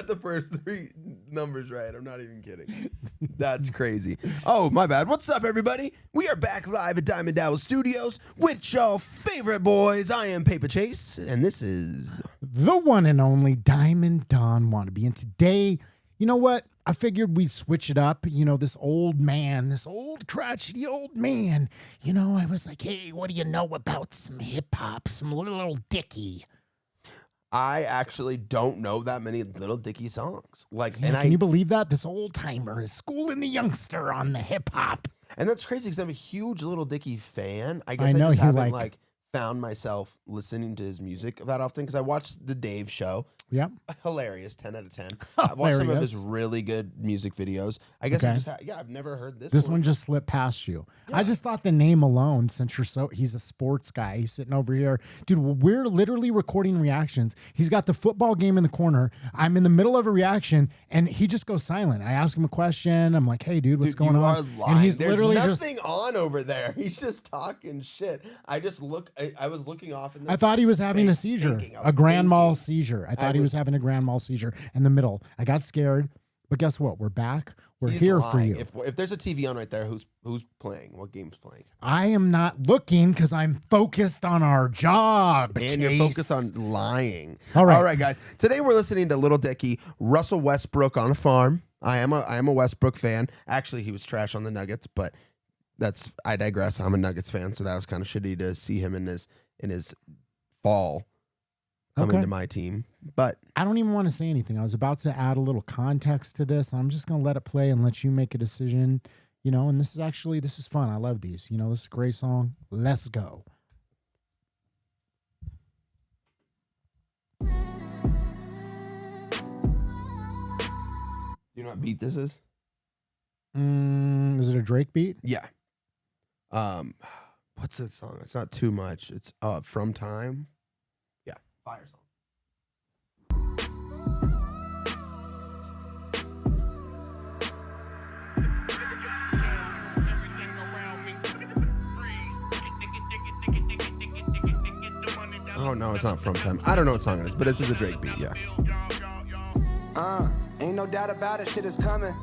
got the first 3 numbers right. I'm not even kidding. That's crazy. Oh, my bad. What's up, everybody? We are back live at Diamond Dabble Studios with y'all favorite boys. I am Paper Chase, and this is the one and only Diamond Don Wannabe. And today, you know what? I figured we'd switch it up. You know, this old man, this old crotchety old man. You know, I was like, hey, what do you know about some hip hop, some little Dicky? I actually don't know that many Little Dicky songs. Can you believe that? This old timer is schooling the youngster on the hip hop. And that's crazy because I'm a huge Little Dicky fan. I I guess I know just you haven't found myself listening to his music that often because I watched the Dave Show. Yep. Hilarious, 10 out of 10. I've watched some of his really good music videos. I guess I've never heard this one. This one just slipped past you. Yeah. I just thought the name alone, since he's a sports guy, he's sitting over here. Dude, we're literally recording reactions. He's got the football game in the corner. I'm in the middle of a reaction, and he just goes silent. I ask him a question. I'm like, hey, dude, what's going on? And he's literally nothing on over there. He's just talking shit. I was looking off in the I thought he was having a seizure, a grand mal seizure. I thought he was having a grand mal seizure in the middle. I got scared, but guess what? We're back. We're here for you. If there's a TV on right there, who's playing? What game's playing? I am not looking because I'm focused on our job. And you're focused on lying. All right, guys. Today we're listening to Little Dicky, Russell Westbrook on a farm. I am a Westbrook fan. Actually, he was trash on the Nuggets, but I digress. I'm a Nuggets fan, so that was kind of shitty to see him in his fall coming to my team. But I don't even want to say anything. I was about to add a little context to this. I'm just going to let it play and let you make a decision, you know, and this is fun. I love these. You know, this is a great song. Let's go. Do you know what beat this is? Is it a Drake beat? Yeah. What's that song? It's not too much. It's From Time. Yeah, fire song. Oh no, it's not From Time. I don't know what song it is, but it's just a Drake beat. Yeah. Ain't no doubt about it, shit is coming.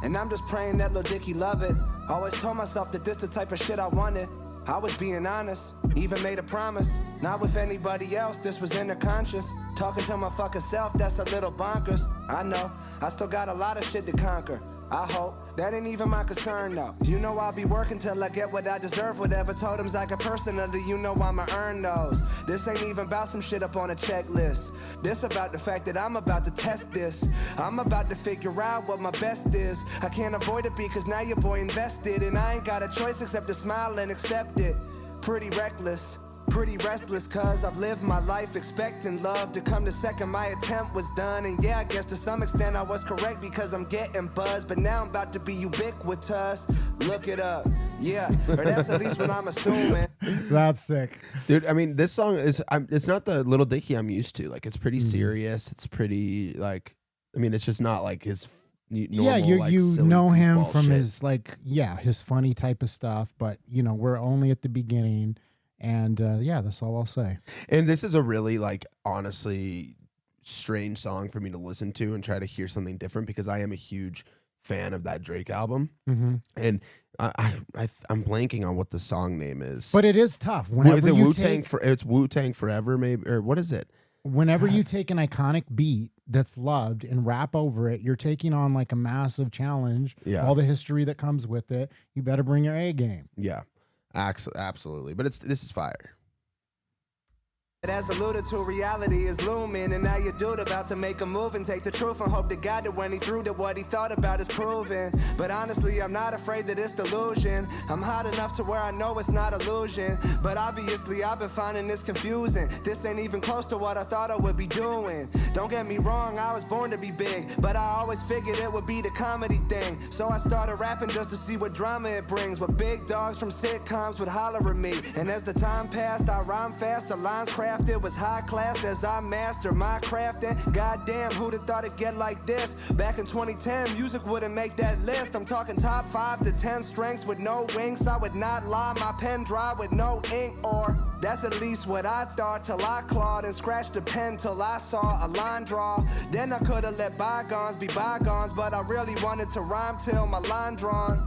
And I'm just praying that Lil Dicky love it. Always told myself that this the type of shit I wanted. I was being honest, even made a promise. Not with anybody else, this was in their conscience. Talking to my fucking self, that's a little bonkers. I know, I still got a lot of shit to conquer. I hope, that ain't even my concern though. You know I'll be working till I get what I deserve. Whatever totems I got personally, you know I'ma earn those. This ain't even about some shit up on a checklist. This about the fact that I'm about to test this. I'm about to figure out what my best is. I can't avoid it because now your boy invested. And I ain't got a choice except to smile and accept it. Pretty reckless. Pretty restless cause I've lived my life expecting love to come the second my attempt was done. And yeah, I guess to some extent I was correct because I'm getting buzzed. But now I'm about to be ubiquitous. Look it up. Yeah, or that's at least what I'm assuming. That's sick. Dude, I mean, this song is, it's not the Little Dicky I'm used to. Like, it's pretty serious. It's pretty, it's just not like his normal, you know him from his, his funny type of stuff. But, you know, we're only at the beginning. And that's all I'll say. And this is a really, honestly strange song for me to listen to and try to hear something different because I am a huge fan of that Drake album. Mm-hmm. And I'm blanking on what the song name is. But it is tough. Whenever is it Wu-Tang? It's Wu-Tang Forever, maybe? Or what is it? Whenever you take an iconic beat that's loved and rap over it, you're taking on a massive challenge. Yeah. All the history that comes with it. You better bring your A game. Yeah. Absolutely, but this is fire. As alluded to, reality is looming, and now your dude about to make a move and take the truth and hope to God that when he threw that what he thought about is proven. But honestly, I'm not afraid that it's delusion. I'm hot enough to where I know it's not illusion. But obviously, I've been finding this confusing. This ain't even close to what I thought I would be doing. Don't get me wrong, I was born to be big, but I always figured it would be the comedy thing. So I started rapping just to see what drama it brings. What big dogs from sitcoms would holler at me. And as the time passed, I rhymed fast, the lines crashed. craft, it was high class as I mastered my craft. And goddamn, who'd have thought it'd get like this? Back in 2010, music wouldn't make that list. I'm talking top 5 to 10 strengths with no wings. I would not lie, my pen dry with no ink, or that's at least what I thought, till I clawed and scratched the pen till I saw a line draw. Then I could've let bygones be bygones, but I really wanted to rhyme till my line drawn.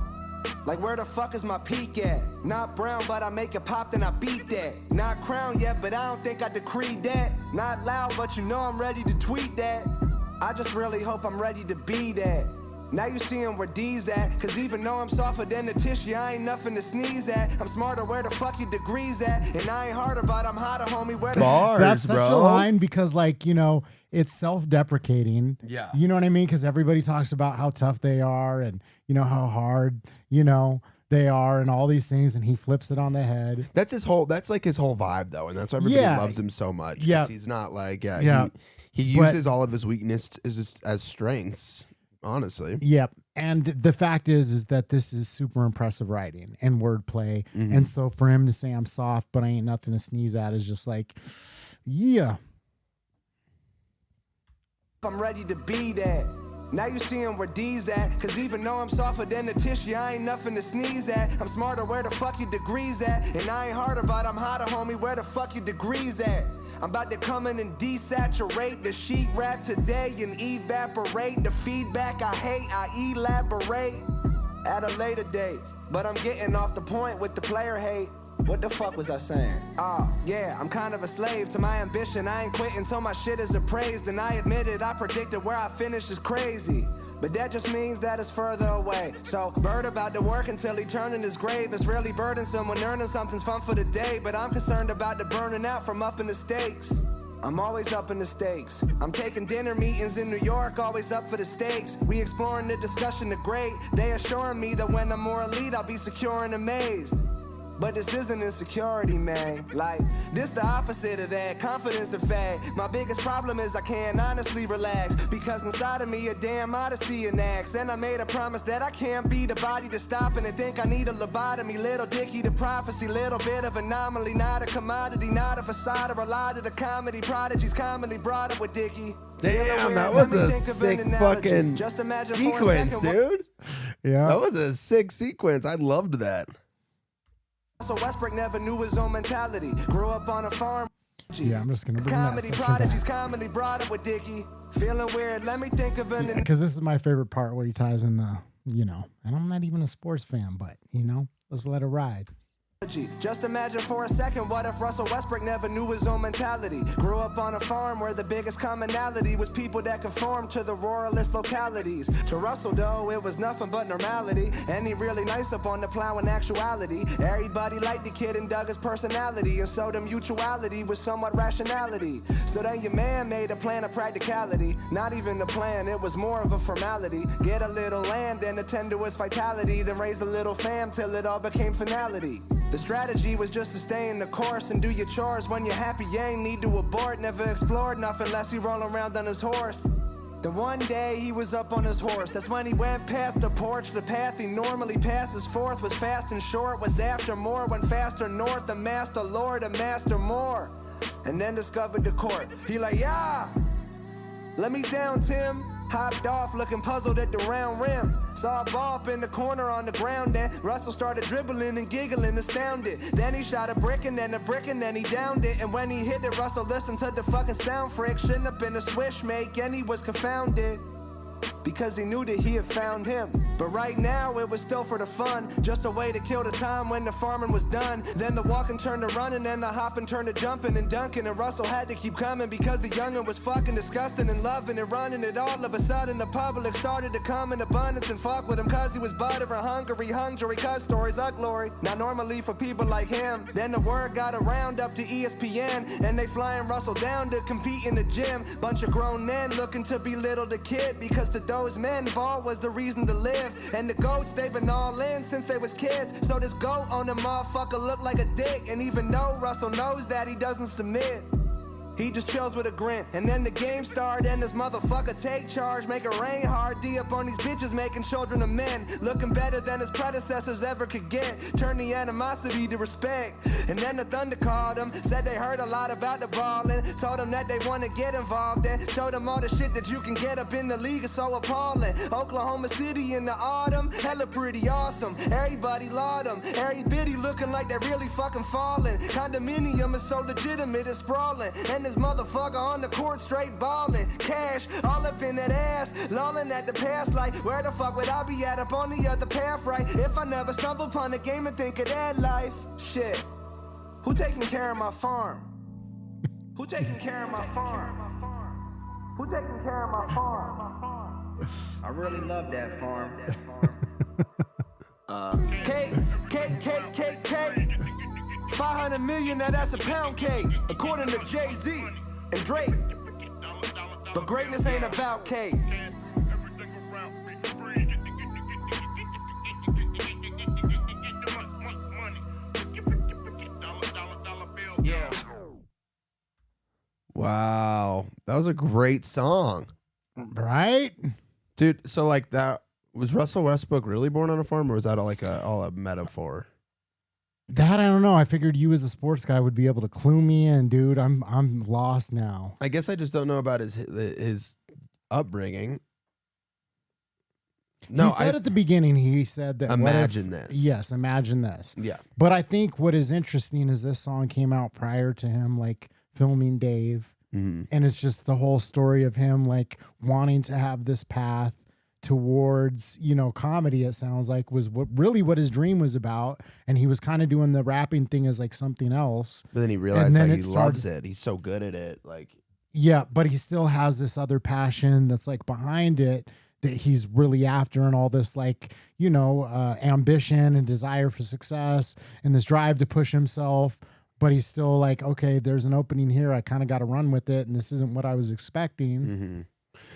Like, where the fuck is my peak at? Not brown, but I make it pop, then I beat that. Not crowned yet, but I don't think I decreed that. Not loud, but you know I'm ready to tweet that. I just really hope I'm ready to be that. Now you seeing where D's at, cause even though I'm softer than the tissue, I ain't nothing to sneeze at. I'm smarter, where the fuck your degrees at? And I ain't harder, but I'm hotter, homie, where the Bars, That's such bro. a line because, like, you know, it's self-deprecating. Yeah. You know what I mean? Because everybody talks about how tough they are and, you know, how hard, you know, they are and all these things, and he flips it on the head. That's his whole. That's like his whole vibe, though, and that's why everybody Yeah. loves him so much. 'Cause Yeah. he's not like Yeah. He uses all of his weakness as strengths. Honestly, Yep. And the fact is that this is super impressive writing and wordplay. Mm-hmm. And so for him to say I'm soft, but I ain't nothing to sneeze at is just like, yeah. I'm ready to be that. Now you seeing where D's at, cause even though I'm softer than the tissue, I ain't nothing to sneeze at. I'm smarter, where the fuck your degrees at? And I ain't harder, but I'm hotter, homie, where the fuck your degrees at? I'm about to come in and desaturate the sheet rap today and evaporate the feedback I hate. I elaborate at a later date, but I'm getting off the point with the player hate. What the fuck was I saying? Yeah, I'm kind of a slave to my ambition. I ain't quitting till my shit is appraised. And I admit it, I predicted where I finish is crazy. But that just means that it's further away. So, Bird about to work until he turn in his grave. It's really burdensome when earning something's fun for the day. But I'm concerned about the burning out from up in the stakes. I'm always up in the stakes. I'm taking dinner meetings in New York, always up for the stakes. We exploring the discussion, the great. They assuring me that when I'm more elite, I'll be secure and amazed. But this isn't insecurity, man. Like, this the opposite of that. Confidence and fact. My biggest problem is I can't honestly relax. Because inside of me a damn odyssey enacts. And I made a promise that I can't be the body to stop and think I need a lobotomy. Little Dicky the prophecy, little bit of anomaly. Not a commodity, not a facade or a lie to the comedy. Prodigies commonly brought up with Dicky. damn, that was a sick fucking sequence, dude. Yeah. That was a sick sequence. I loved that. So Westbrook never knew his own mentality. Grew up on a farm. Yeah, I'm just going to bring that Comedy section prodigies back. commonly brought up with Dicky. Feeling weird, let me think of an... Because this is my favorite part where he ties in the, you know, and I'm not even a sports fan, but, you know, let's let it ride. Just imagine for a second, what if Russell Westbrook never knew his own mentality? Grew up on a farm where the biggest commonality was people that conformed to the ruralist localities. To Russell, though, it was nothing but normality. And he really nice up on the plow in actuality. Everybody liked the kid and dug his personality. And so the mutuality was somewhat rationality. So then your man made a plan of practicality. Not even a plan, it was more of a formality. Get a little land and attend to its vitality. Then raise a little fam till it all became finality. The strategy was just to stay in the course and do your chores. When you're happy, you ain't need to abort. Never explored nothing unless he roll around on his horse. Then one day he was up on his horse. That's when he went past the porch. The path he normally passes forth was fast and short. Was after more, went faster north. The master lord, a master more. And then discovered the court. He like, yeah, let me down, Tim. Hopped off, looking puzzled at the round rim. Saw a ball up in the corner on the ground, and Russell started dribbling and giggling, astounded. Then he shot a brick and then a brick and then he downed it. And when he hit it, Russell listened to the fucking sound friction up in the swish make, and he was confounded. Because he knew that he had found him. But right now it was still for the fun. Just a way to kill the time when the farming was done. Then the walking turned to running and the hopping turned to jumping and dunking. And Russell had to keep coming because the youngin' was fucking disgusting and loving and running it. All of a sudden the public started to come in abundance and fuck with him cause he was butter and hungry cause stories are glory. Now normally for people like him, then the word got around up to ESPN and they flying Russell down to compete in the gym. Bunch of grown men looking to belittle the kid because to those men, ball was the reason to live. And the goats, they've been all in since they was kids. So this goat on the motherfucker look like a dick. And even though Russell knows that, he doesn't submit. He just chills with a grin. And then the game started and this motherfucker take charge. Make it rain hard, D up on these bitches, making children of men. Looking better than his predecessors ever could get. Turn the animosity to respect. And then the Thunder called him. Said they heard a lot about the ballin'. Told him that they want to get involved in. Showed him all the shit that you can get up in the league. It's so appalling. Oklahoma City in the autumn. Hella pretty awesome. Everybody laud him. Every bitty looking like they really fucking falling. Condominium is so legitimate it's sprawling. And this motherfucker on the court straight ballin'. Cash all up in that ass, lolling at the past like where the fuck would I be at up on the other path, right? If I never stumble upon the game and think of that life. Shit, who taking care of my farm? Who taking care of my farm? Who taking care of my farm? I really love that farm. K. 500 million, now that's a pound cake, according to Jay-Z and Drake. But greatness ain't about cake. Yeah. Wow, that was a great song, Right? dude. So like that was Russell Westbrook really born on a farm, or was that all a metaphor? That I don't know. I figured you as a sports guy would be able to clue me in, dude. I'm lost now. I guess I just don't know about his upbringing. No, He said at the beginning, he said that Imagine this. Yes, imagine this. Yeah. But I think what is interesting is this song came out prior to him like filming Dave. Mm-hmm. And it's just the whole story of him like wanting to have this path towards, comedy, it sounds like, was what his dream was about. And he was kind of doing the rapping thing as like something else. But then he realized then that he it loves it. He's so good at it. Like, yeah, but he still has this other passion that's like behind it that he's really after, and all this like, ambition and desire for success and this drive to push himself. But he's still like, okay, there's an opening here. I kind of got to run with it. And this isn't what I was expecting. mm-hmm.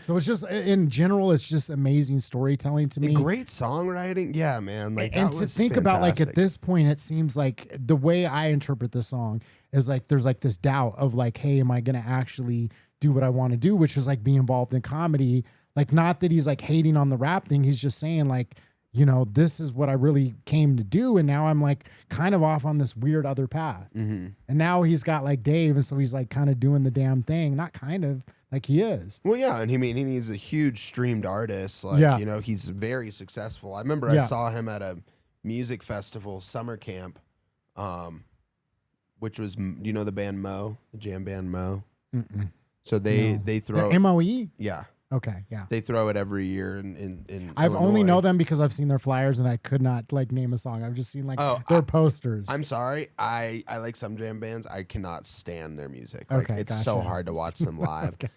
So it's just, in general, it's just amazing storytelling to me. Great songwriting. Yeah, man. Like, and to think about, like, at this point, it seems like the way I interpret this song is like, there's like this doubt of like, hey, am I going to actually do what I want to do? Which is like be involved in comedy. Like, not that he's like hating on the rap thing. He's just saying like, this is what I really came to do. And now I'm like kind of off on this weird other path. Mm-hmm. And now he's got like Dave. And so he's like kind of doing the damn thing. Not kind of, like he is. Well, yeah. And he's a huge streamed artist. Like, Yeah. He's very successful. I remember Yeah. I saw him at a music festival, summer camp, which was, the band Mo, the jam band Mo. Mm-mm. So they throw MOE? Yeah. Okay, yeah. They throw it every year in I've Illinois. only know them because I've seen their flyers and I could not like name a song. I've just seen like their posters. I'm sorry. I like some jam bands. I cannot stand their music. Like, Okay, it's so gotcha. hard to watch them live. Okay.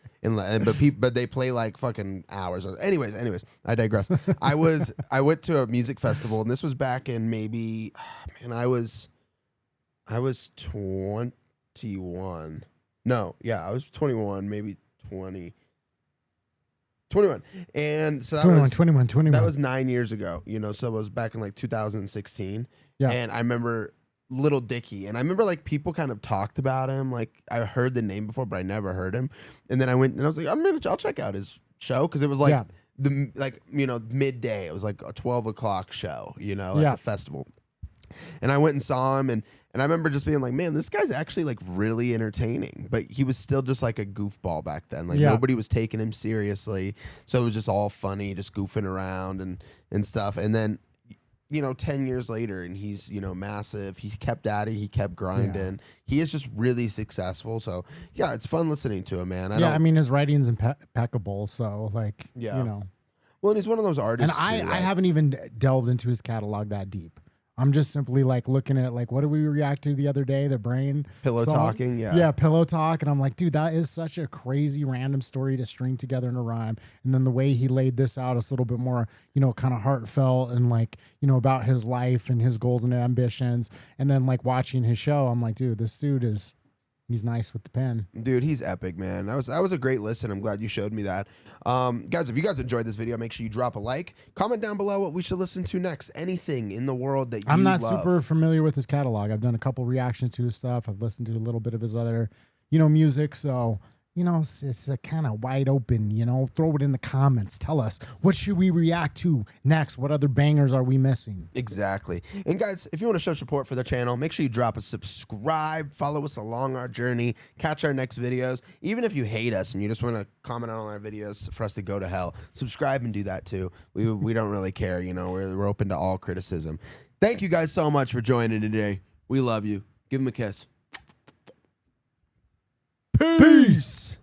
But they play like fucking hours. Anyways, I digress. I went to a music festival, and this was back in maybe, man, I was 21. No, yeah, I was 21, maybe 20. 21. And so that 21. that was 9 years ago, so it was back in like 2016. Yeah. And I remember Little Dicky, and I remember like people kind of talked about him. Like, I heard the name before, but I never heard him. And then I went and I was like, I'll check out his show. Cause it was like midday. It was like a 12 o'clock show, at the festival. And I went and saw him, and I remember just being like, man, this guy's actually like really entertaining. But he was still just like a goofball back then. Like, nobody was taking him seriously. So it was just all funny, just goofing around and stuff. And then, 10 years later, and he's, massive. He kept at it. He kept grinding. Yeah. He is just really successful. So, yeah, it's fun listening to him, man. I mean, his writing's impeccable. So, like, Well, and he's one of those artists, and I haven't even delved into his catalog that deep. I'm just simply like looking at like, what did we react to the other day? The Brain Pillow song? Talking. Yeah. Yeah. Pillow Talk. And I'm like, dude, that is such a crazy random story to string together in a rhyme. And then the way he laid this out is a little bit more, kind of heartfelt and like, about his life and his goals and ambitions. And then like watching his show, I'm like, dude, this dude he's nice with the pen. Dude, he's epic, man. That was a great listen. I'm glad you showed me that. Guys, if you guys enjoyed this video, make sure you drop a like. Comment down below what we should listen to next. Anything in the world that I'm not love. super familiar with his catalog. I've done a couple reactions to his stuff. I've listened to a little bit of his other, music. So, it's a kind of wide open, throw it in the comments. Tell us, what should we react to next? What other bangers are we missing? Exactly. And guys, if you want to show support for the channel, make sure you drop a subscribe, follow us along our journey, catch our next videos. Even if you hate us and you just want to comment on our videos for us to go to hell, subscribe and do that too. We don't really care, we're open to all criticism. Thank you guys so much for joining today. We love you. Give them a kiss. Peace.